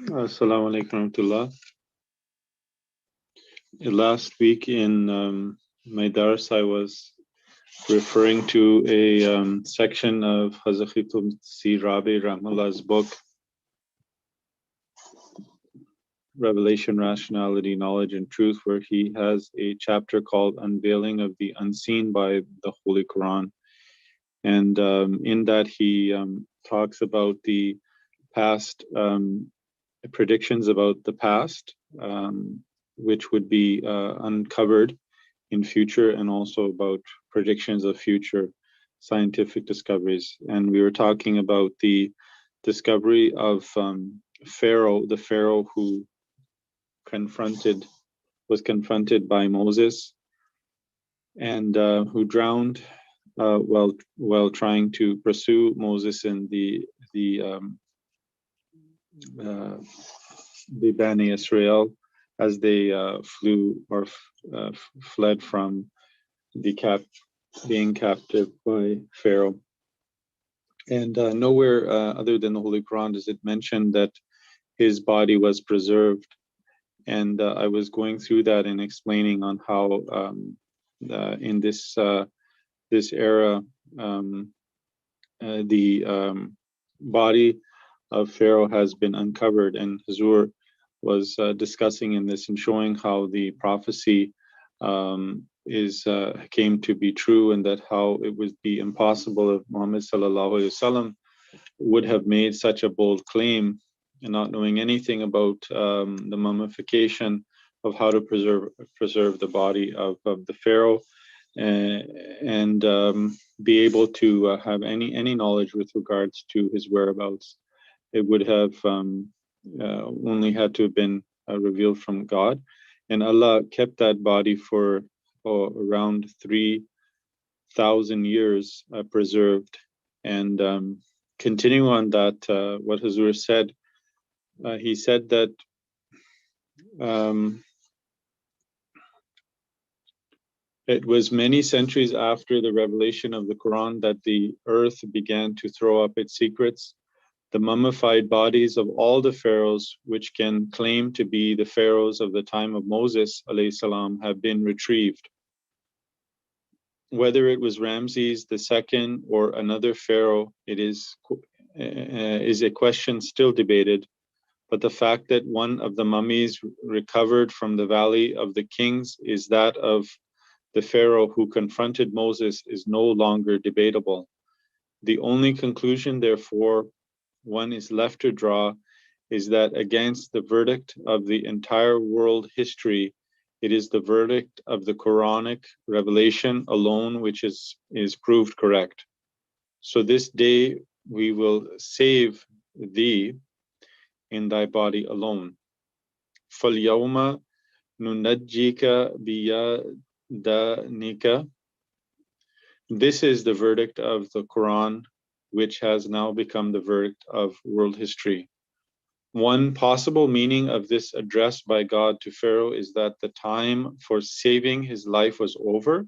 Assalamu alaikum warahmatullah. Last week in my dars, I was referring to a section of Hazrat Qutb Rabi Rahmahullah's book, Revelation, Rationality, Knowledge, and Truth, where he has a chapter called Unveiling of the Unseen by the Holy Quran. And in that, he talks about the past predictions about the past, which would be uncovered in future, and also about predictions of future scientific discoveries. And we were talking about the discovery of Pharaoh, the Pharaoh who was confronted by Moses, and who drowned while trying to pursue Moses and the Bani Israel as they flew or fled from being captive by Pharaoh. And nowhere other than the Holy Quran does it mention that his body was preserved. And I was going through that and explaining on how in this era, the body of Pharaoh has been uncovered, and Hazur was discussing in this and showing how the prophecy came to be true, and that how it would be impossible if Muhammad sallallahu alaihi wasallam would have made such a bold claim, and not knowing anything about the mummification of how to preserve the body of the Pharaoh, and be able to have any knowledge with regards to his whereabouts. It would have only had to have been revealed from God. And Allah kept that body for around 3,000 years preserved. And continuing on that, what Hazur said, he said that it was many centuries after the revelation of the Quran that the earth began to throw up its secrets. The mummified bodies of all the pharaohs, which can claim to be the pharaohs of the time of Moses alayhi salam, have been retrieved. Whether it was Ramses II or another pharaoh, it is a question still debated. But the fact that one of the mummies recovered from the Valley of the Kings is that of the pharaoh who confronted Moses is no longer debatable. The only conclusion, therefore, one is left to draw is that against the verdict of the entire world history, it is the verdict of the Quranic revelation alone which is proved correct. So this day we will save thee in thy body alone. فَالْيَوْمَ نُنَجِّيكَ بِيَدَنِكَ. This is the verdict of the Quran, which has now become the verdict of world history. One possible meaning of this address by God to Pharaoh is that the time for saving his life was over,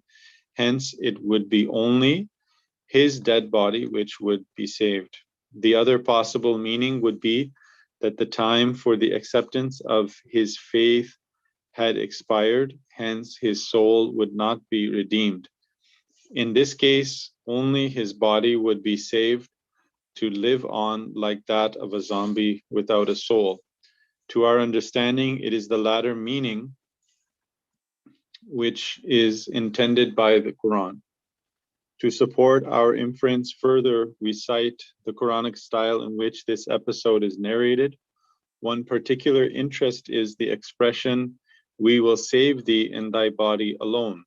hence it would be only his dead body which would be saved. The other possible meaning would be that the time for the acceptance of his faith had expired, hence his soul would not be redeemed. In this case, only his body would be saved to live on like that of a zombie without a soul. To our understanding, it is the latter meaning which is intended by the Quran. To support our inference further, we cite the Quranic style in which this episode is narrated. One particular interest is the expression, "We will save thee in thy body alone."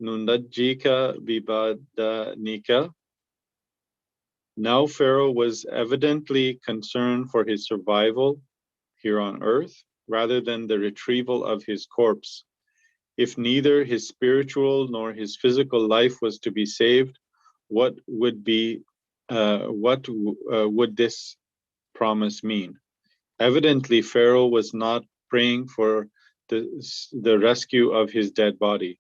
Nunajjika bibadanika. Now Pharaoh was evidently concerned for his survival here on earth rather than the retrieval of his corpse. If neither his spiritual nor his physical life was to be saved, what would this promise mean? Evidently, Pharaoh was not praying for the rescue of his dead body.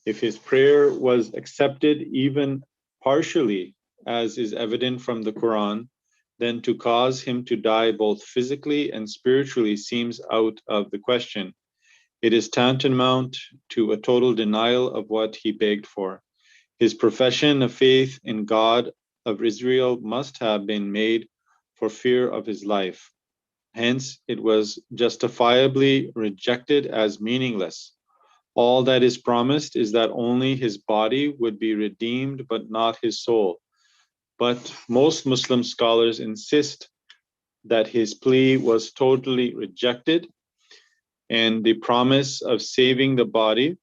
If his prayer was accepted even partially, as is evident from the Quran, then to cause him to die both physically and spiritually seems out of the question. It is tantamount to a total denial of what he begged for. His profession of faith in God of Israel must have been made for fear of his life. Hence, it was justifiably rejected as meaningless. All that is promised is that only his body would be redeemed, but not his soul. But most Muslim scholars insist that his plea was totally rejected, and the promise of saving the body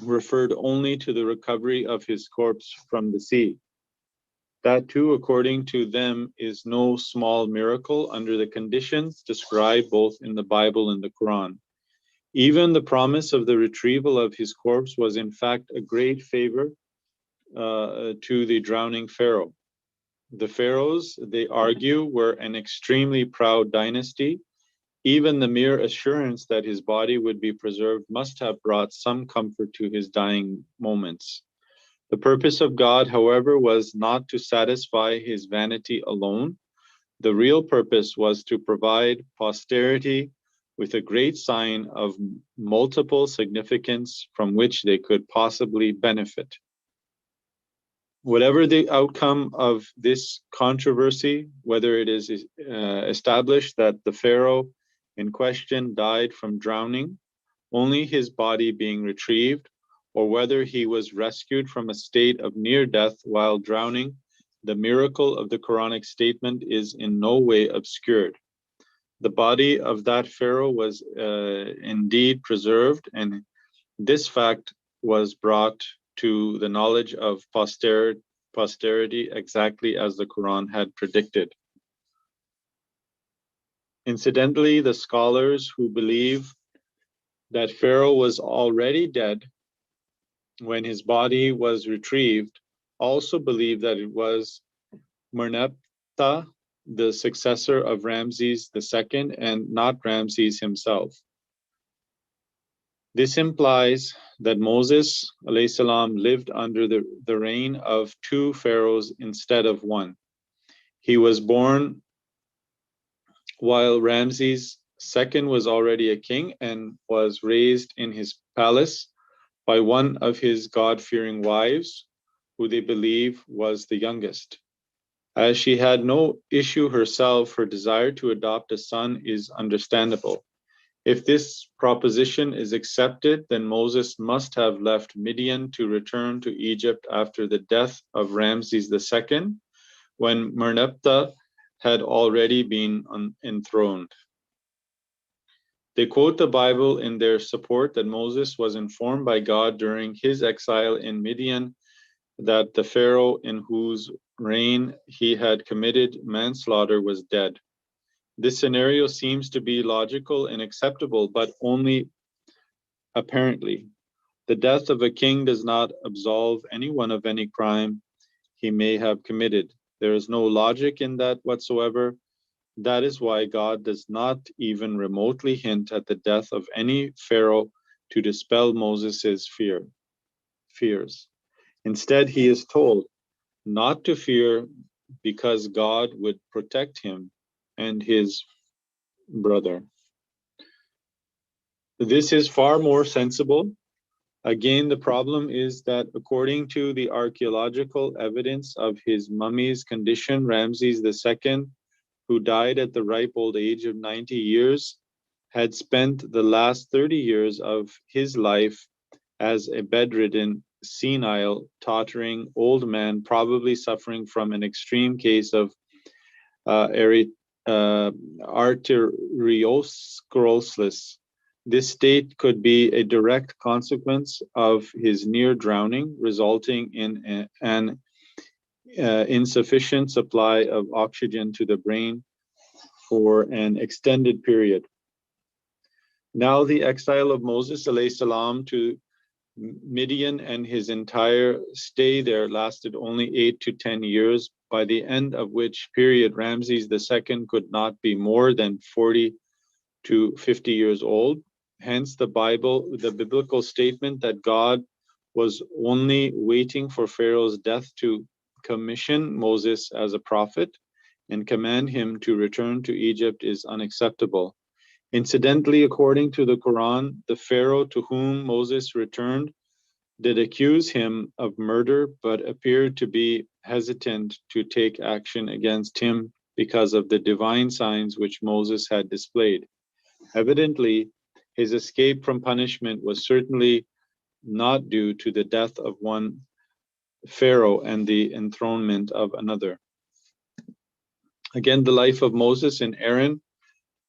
referred only to the recovery of his corpse from the sea. That too, according to them, is no small miracle under the conditions described both in the Bible and the Quran. Even the promise of the retrieval of his corpse was in fact a great favor to the drowning Pharaoh. The pharaohs, they argue, were an extremely proud dynasty. Even the mere assurance that his body would be preserved must have brought some comfort to his dying moments. The purpose of God, however, was not to satisfy his vanity alone. The real purpose was to provide posterity with a great sign of multiple significance from which they could possibly benefit. Whatever the outcome of this controversy, whether it is established that the Pharaoh in question died from drowning, only his body being retrieved, or whether he was rescued from a state of near death while drowning, the miracle of the Quranic statement is in no way obscured. The body of that Pharaoh was indeed preserved, and this fact was brought to the knowledge of posterity exactly as the Quran had predicted. Incidentally, the scholars who believe that Pharaoh was already dead when his body was retrieved also believe that it was Merneptah, the successor of Ramses II, and not Ramses himself. This implies that Moses salam lived under the reign of two pharaohs instead of one. He was born while Ramses II was already a king and was raised in his palace by one of his God-fearing wives, who they believe was the youngest. As she had no issue herself, her desire to adopt a son is understandable. If this proposition is accepted, then Moses must have left Midian to return to Egypt after the death of Ramses II, when Merneptah had already been enthroned. They quote the Bible in their support that Moses was informed by God during his exile in Midian that the Pharaoh in whose reign he had committed manslaughter was dead. This scenario seems to be logical and acceptable, but only apparently. The death of a king does not absolve anyone of any crime he may have committed. There is no logic in that whatsoever. That is why God does not even remotely hint at the death of any pharaoh to dispel Moses' fears. Instead, he is told not to fear because God would protect him and his brother. This is far more sensible. Again, the problem is that according to the archaeological evidence of his mummy's condition, Ramses II, who died at the ripe old age of 90 years, had spent the last 30 years of his life as a bedridden, senile, tottering old man, probably suffering from an extreme case of arteriosclerosis. This state could be a direct consequence of his near drowning, resulting in an insufficient supply of oxygen to the brain for an extended period. Now the exile of Moses salam to Midian and his entire stay there lasted only 8 to 10 years, by the end of which period Ramses II could not be more than 40 to 50 years old. Hence the biblical statement that God was only waiting for Pharaoh's death to commission Moses as a prophet and command him to return to Egypt is unacceptable. Incidentally, according to the Quran, the Pharaoh to whom Moses returned did accuse him of murder, but appeared to be hesitant to take action against him because of the divine signs which Moses had displayed. Evidently, his escape from punishment was certainly not due to the death of one Pharaoh and the enthronement of another. Again, the life of Moses and Aaron,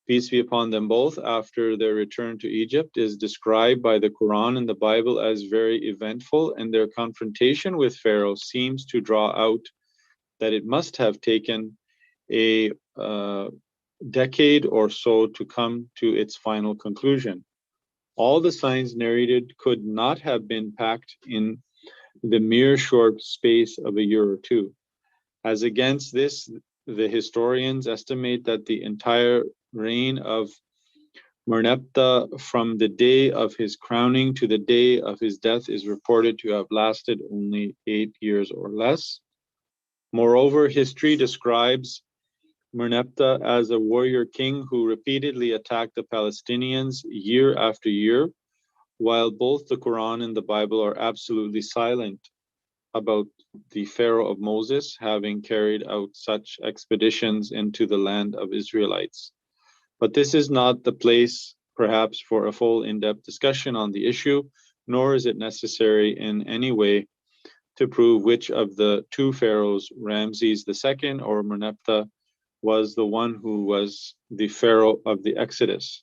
peace be upon them both, after their return to Egypt is described by the Quran and the Bible as very eventful, and their confrontation with Pharaoh seems to draw out that it must have taken a decade or so to come to its final conclusion. All the signs narrated could not have been packed in the mere short space of a year or two. As against this, the historians estimate that the entire reign of Merneptah from the day of his crowning to the day of his death is reported to have lasted only 8 years or less. Moreover, history describes Merneptah as a warrior king who repeatedly attacked the Palestinians year after year, while both the Quran and the Bible are absolutely silent about the Pharaoh of Moses having carried out such expeditions into the land of Israelites. But this is not the place, perhaps, for a full in-depth discussion on the issue, nor is it necessary in any way to prove which of the two pharaohs, Ramses II or Merneptah, was the one who was the Pharaoh of the Exodus.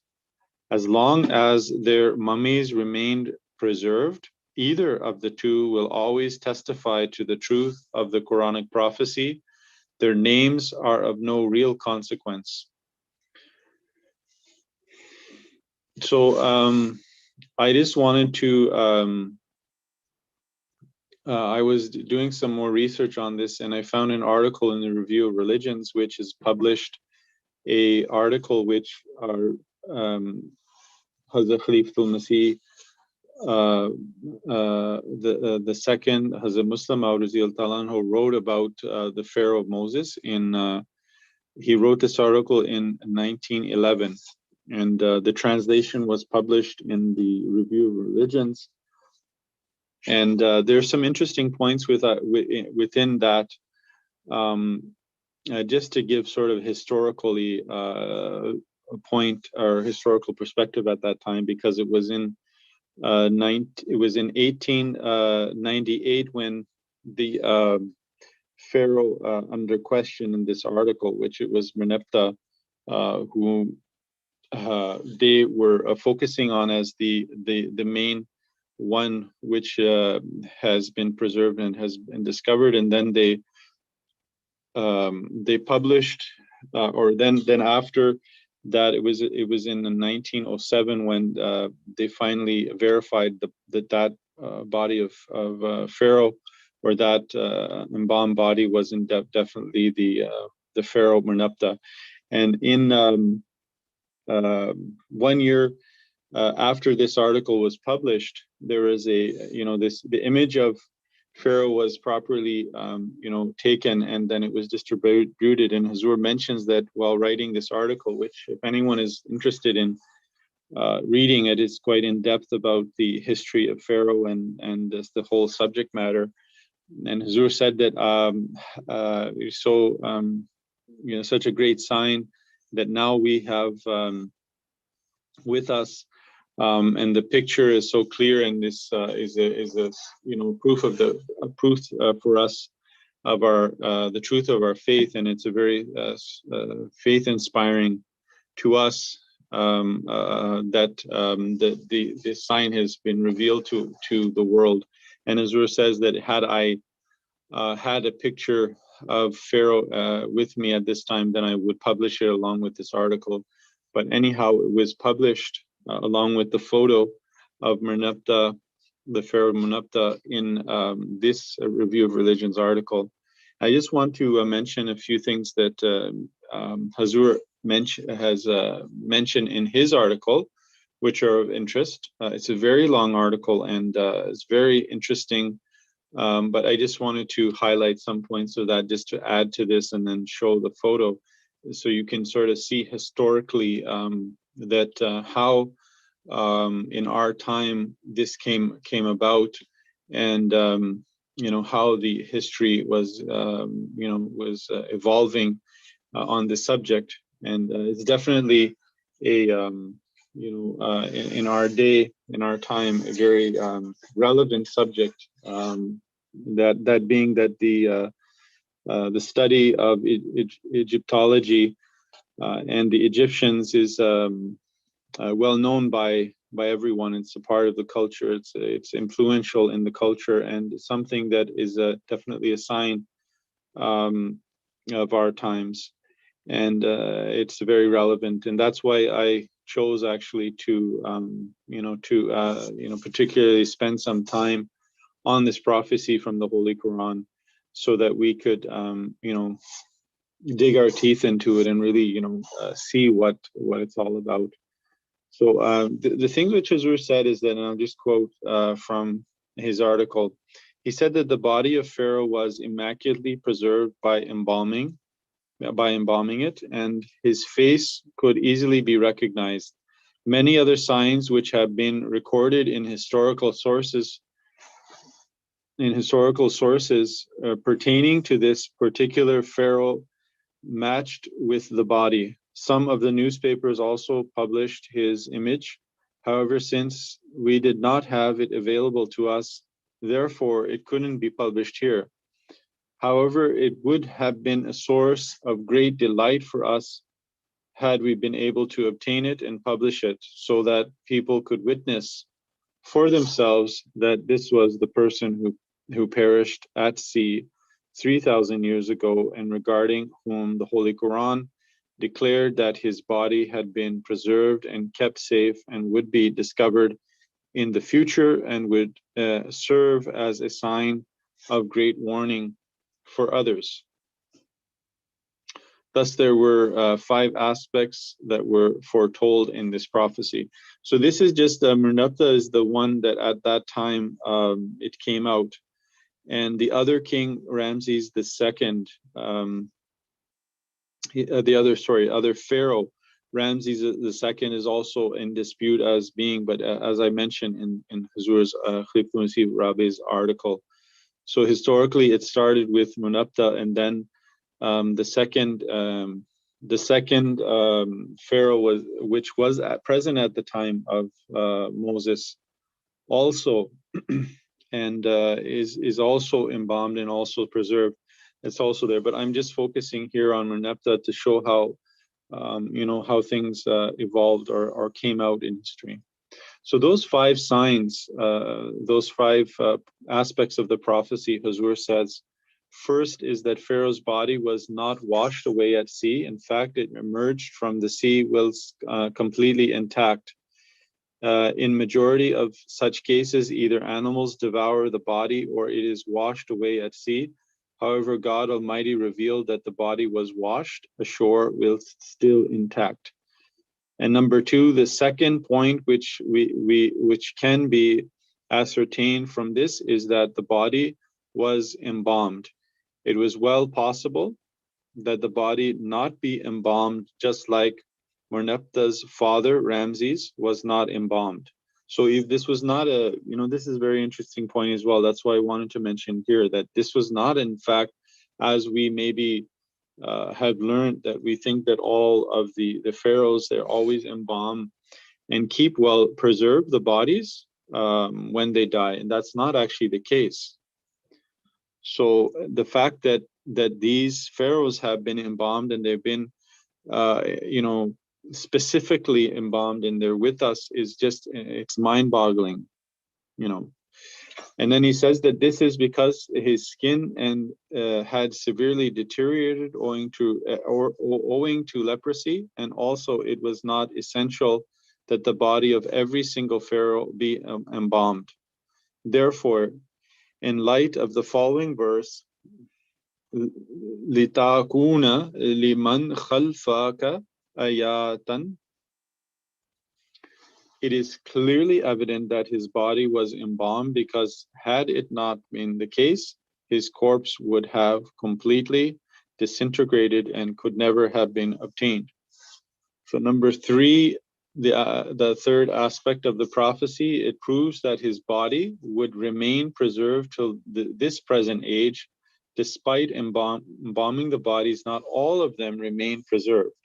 As long as their mummies remained preserved, either of the two will always testify to the truth of the Quranic prophecy. Their names are of no real consequence. So I just wanted to, I was doing some more research on this, and I found an article in the Review of Religions, which has published a article which our Hazrat Khalifatul Masih, the second Hazrat Muslim Maud who wrote about the Pharaoh of Moses. He wrote this article in 1911, and the translation was published in the Review of Religions. And there's some interesting points within that. Just to give sort of historically a point or historical perspective at that time, because it was in 1898 when the Pharaoh under question in this article, which it was Merneptah, who they were focusing on as the main one which has been preserved and has been discovered, and then they published, or then after that, it was in 1907 when they finally verified that body of Pharaoh, or that embalmed body was definitely the Pharaoh Merneptah. And in 1 year after this article was published, there was the image of Pharaoh was properly taken, and then it was distributed. And Hazur mentions that while writing this article, which if anyone is interested in reading it, is quite in depth about the history of Pharaoh and the whole subject matter. And Hazur said that such a great sign that now we have with us. And the picture is so clear, and this is a proof of for us of our the truth of our faith, and it's a very faith inspiring to us that the sign has been revealed to the world. And Azur says that had I had a picture of Pharaoh with me at this time, then I would publish it along with this article. But anyhow, it was published along with the photo of Merneptah, the Pharaoh Merneptah, in this Review of Religions article. I just want to mention a few things that Hazur has mentioned in his article, which are of interest. It's a very long article, and it's very interesting But I just wanted to highlight some points of that just to add to this and then show the photo so you can sort of see historically that how in our time this came about, and how the history was evolving on this subject. And it's definitely a in our day, in our time, a very relevant subject, that being that the study of Egyptology and the Egyptians is well known by everyone. It's a part of the culture. It's influential in the culture, and something that is definitely a sign of our times. And it's very relevant, and that's why I chose actually to particularly spend some time on this prophecy from the Holy Quran, so that we could dig our teeth into it and really see what it's all about. So the thing which Hazur said is that, and I'll just quote from his article, he said that the body of Pharaoh was immaculately preserved by embalming it, and his face could easily be recognized. Many other signs which have been recorded in historical sources pertaining to this particular pharaoh matched with the body. Some of the newspapers also published his image. However, since we did not have it available to us, therefore it couldn't be published here. However, it would have been a source of great delight for us had we been able to obtain it and publish it, so that people could witness for themselves that this was the person who perished at sea 3,000 years ago, and regarding whom the Holy Quran declared that his body had been preserved and kept safe and would be discovered in the future and would serve as a sign of great warning for others. Thus, there were 5 aspects that were foretold in this prophecy. So this is just, Merneptah is the one that at that time it came out. And the other king, Ramses II, other pharaoh, Ramses II, is also in dispute as being, but as I mentioned in Hazur's Khalifatul Masih Rabi's article. So historically, it started with Merneptah, and then the second pharaoh which was present at the time of Moses, also, and is also embalmed and also preserved. It's also there, but I'm just focusing here on Merneptah to show how how things evolved or came out in history. So those 5 signs, those 5 aspects of the prophecy, Hazur says, first is that Pharaoh's body was not washed away at sea. In fact, it emerged from the sea whilst completely intact. In majority of such cases, either animals devour the body or it is washed away at sea. However, God Almighty revealed that the body was washed ashore whilst still intact. And number 2, the second point which which can be ascertained from this is that the body was embalmed. It was well possible that the body not be embalmed, just like Merneptah's father, Ramses, was not embalmed. So if this was not this is a very interesting point as well. That's why I wanted to mention here that this was not, in fact, as we maybe have learned, that we think that all of the pharaohs, they're always embalm and keep well preserve the bodies when they die, and that's not actually the case. So the fact that these pharaohs have been embalmed and they've been specifically embalmed and they're with us is just, it's mind-boggling, And then he says that this is because his skin had severely deteriorated owing to leprosy, and also it was not essential that the body of every single pharaoh be embalmed. Therefore, in light of the following verse, لِتَكُونَ لِمَنْ خَلْفَكَ آيَةً, it is clearly evident that his body was embalmed, because had it not been the case, his corpse would have completely disintegrated and could never have been obtained. So number three, the third aspect of the prophecy, it proves that his body would remain preserved till this present age, despite embalming the bodies, not all of them remain preserved.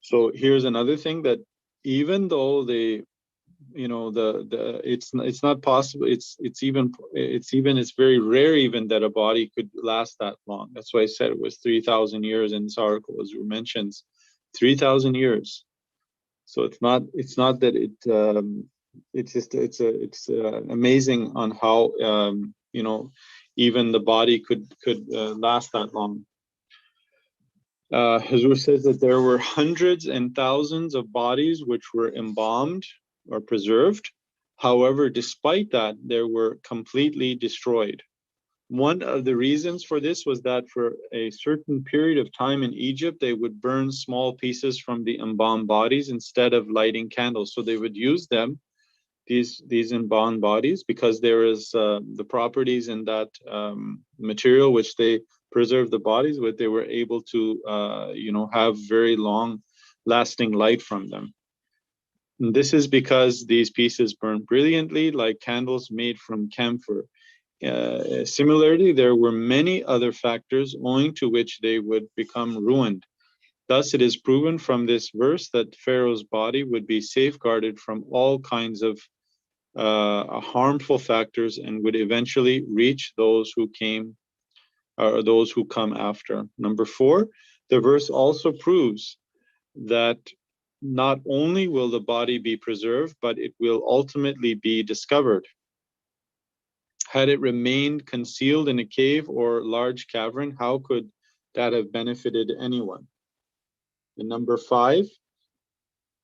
So here's another thing, that even though they, you know, it's not possible, it's very rare even that a body could last that long. That's why I said it was 3,000 years in this article, as you mentioned, 3,000 years. So it's not that it's amazing on how you know, even the body could last that long. Hazur says that there were hundreds and thousands of bodies which were embalmed or preserved. However, despite that, they were completely destroyed. One of the reasons for this was that for a certain period of time in Egypt, they would burn small pieces from the embalmed bodies instead of lighting candles. So they would use them, these embalmed bodies, because there is the properties in that material which they preserve the bodies with. They were able to, you know, have very long lasting light from them. And this is because these pieces burn brilliantly like candles made from camphor. Similarly, there were many other factors owing to which they would become ruined. Thus, it is proven from this verse that Pharaoh's body would be safeguarded from all kinds of harmful factors and would eventually reach those who came, or those who come after. Number four, the verse also proves that not only will the body be preserved, but it will ultimately be discovered. Had it remained concealed in a cave or large cavern, how could that have benefited anyone? And number five,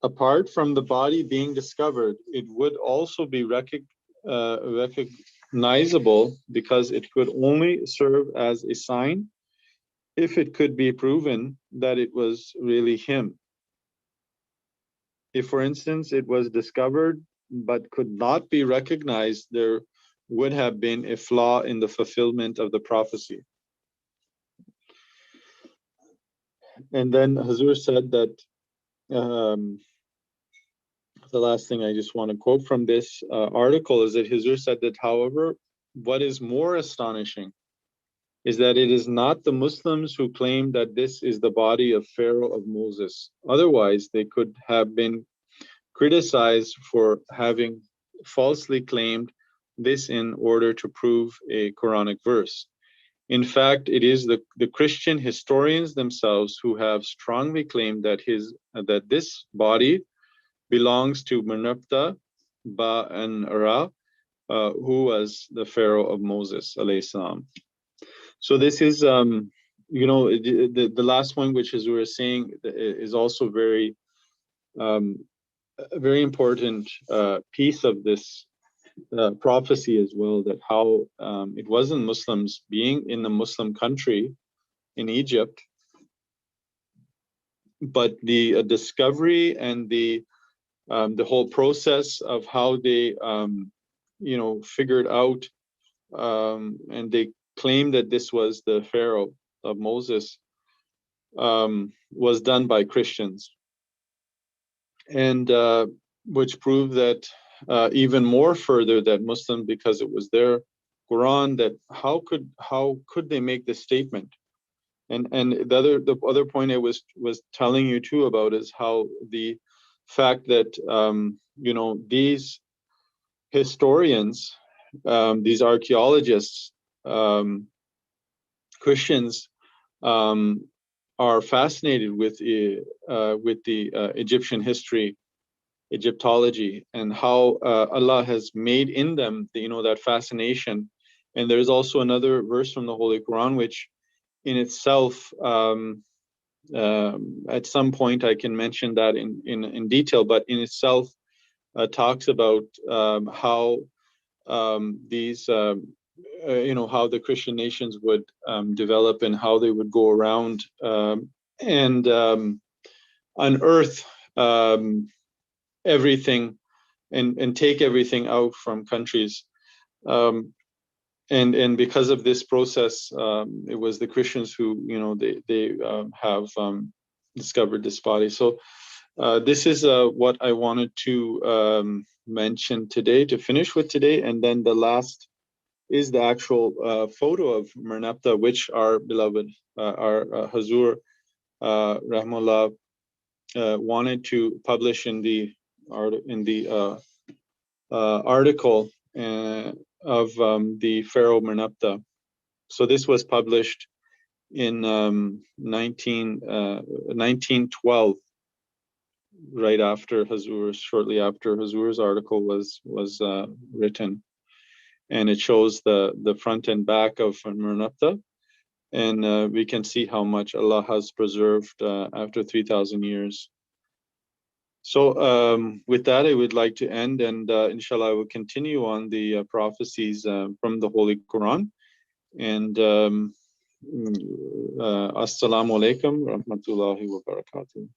apart from the body being discovered, it would also be recognizable, because it could only serve as a sign if it could be proven that it was really him. If, for instance, it was discovered but could not be recognized, there would have been a flaw in the fulfillment of the prophecy. And then Hazur said that, the last thing I just want to quote from this article is that Hazur said that, however, what is more astonishing is that it is not the Muslims who claim that this is the body of Pharaoh of Moses. Otherwise, they could have been criticized for having falsely claimed this in order to prove a Quranic verse. In fact, it is the Christian historians themselves who have strongly claimed that this body belongs to Merneptah Ba-an-Ra, who was the Pharaoh of Moses, alayhi salam. So this is, you know, the last point, which, as we were saying, is also very, a very important piece of this prophecy as well, that how it wasn't Muslims being in the Muslim country in Egypt, but the discovery and the whole process of how they you know, figured out and they claimed that this was the Pharaoh of Moses, was done by Christians, and which proved that even more further that Muslims, because it was their Quran, that how could they make this statement? And the other point I was telling you too about is how the fact that you know, these historians, these archaeologists, Christians, are fascinated with the Egyptian history, Egyptology, and how Allah has made in them, you know, that fascination. And there's also another verse from the Holy Quran, which in itself, at some point I can mention that in detail, but in itself talks about how these, you know, how the Christian nations would develop and how they would go around and unearth everything and take everything out from countries. And because of this process, it was the Christians who, they have discovered this body. So this is what I wanted to mention today, to finish with today. And then the last is the actual photo of Merneptah, which our beloved, our Hazur Rahmullah wanted to publish in the article of the Pharaoh Merneptah. So this was published in 1912, right after Hazur's, shortly after Hazur's article was written, and it shows the front and back of Merneptah, and we can see how much Allah has preserved after 3,000 years. So with that, I would like to end, and inshallah, I will continue on the prophecies from the Holy Quran. And Assalamu alaikum wa rahmatullahi wa barakatuh.